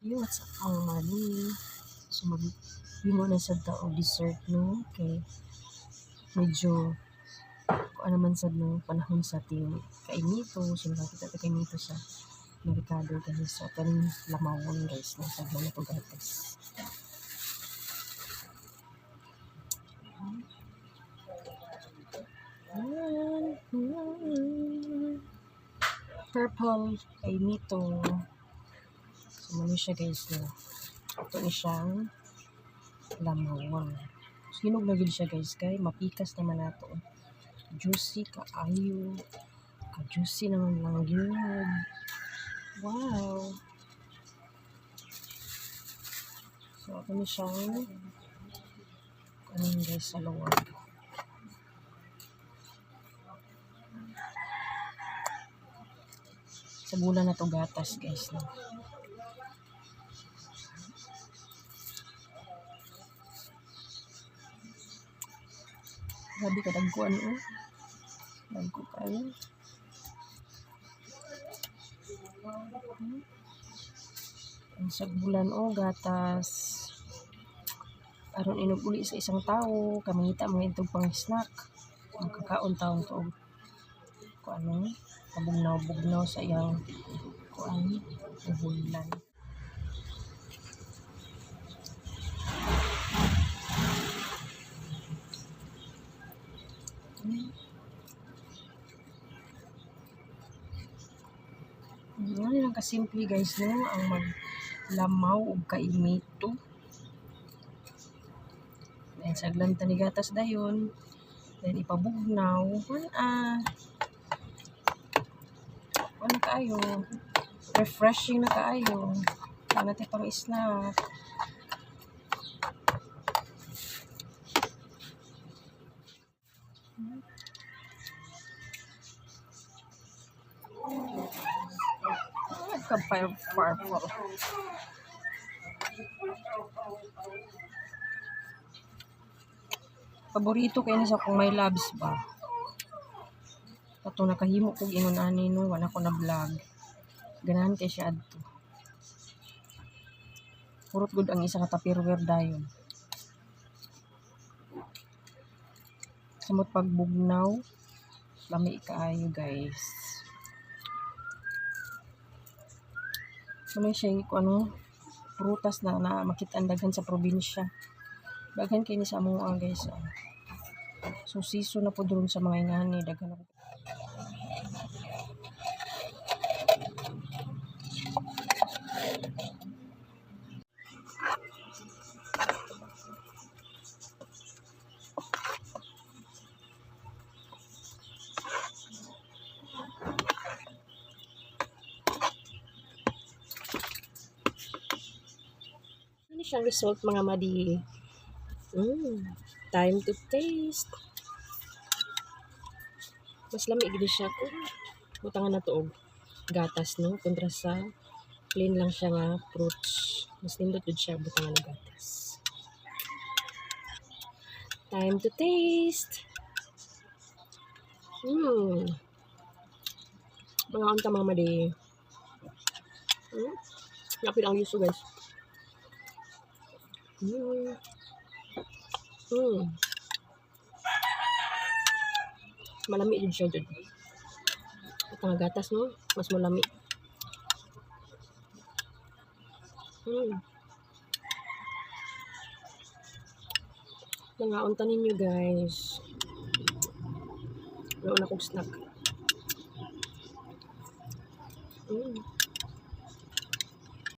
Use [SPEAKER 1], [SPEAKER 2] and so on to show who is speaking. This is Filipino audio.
[SPEAKER 1] Yung what's ang money. So, mag-himo na sa tao dessert, no? Okay. Medyo, kung naman sa no, panahon sa ating kainito. So, nakakita ka kainito sa merkado, guys. So, ito rin lamawon, guys. Nasa na ito, gatas. Purple kainito. So, ano siya, guys, no? Ito ni siyang lamawon. So, hinog na gid siya, guys, kay mapikas naman nato. Juicy kaayo. Ka-juicy naman lang yun. Wow. So, ito ni siyang ano yun, guys, sa loob. Sa bulan na to gatas, guys, no? Grabe ka dagkuan, oh. Dagko kayo. Ang sagbulan, oh, gatas. Aron inog uli sa isang tao, kamangita mga itong pang snack. Magkakaon taon to. Kung ano, kabugnaw-bugnaw sa iyang kuan, ubulan. Ano lang kasimple, guys, no? Ang maglamaw o kaimito. Then, saglan tanigatas dayon. Then, ipabugnaw. Ano kaayo? Refreshing na kaayo. Sana natin pang snack. Purple. Paborito kayo sa kung may labs ba. Kato nakahimo kog ingon ani no, wala ko na vlog. Ganahan kay siya adto. Purot gud ang isa ka tupperware dayon. Samot pagbugnaw, lami kaayo, guys. Ano siya kung ano, prutas na makita daghan sa probinsya. Daghan kay ni sa mga, guys. So, season na po doon sa mga ingani. Daghan na po. Ano siyang result, mga madi? Time to taste. Mas lamig din siya kung butangan na to og gatas, no? Kontra sa plain lang siya nga fruits. Mas nindot din siya butangan ng gatas. Time to taste. Mga unta, mga madi. Napil ang yuso, guys. Malami din siya dyan. At ang gatas, no? Mas malami. Mga unta ninyo, guys. Wala na kong snack.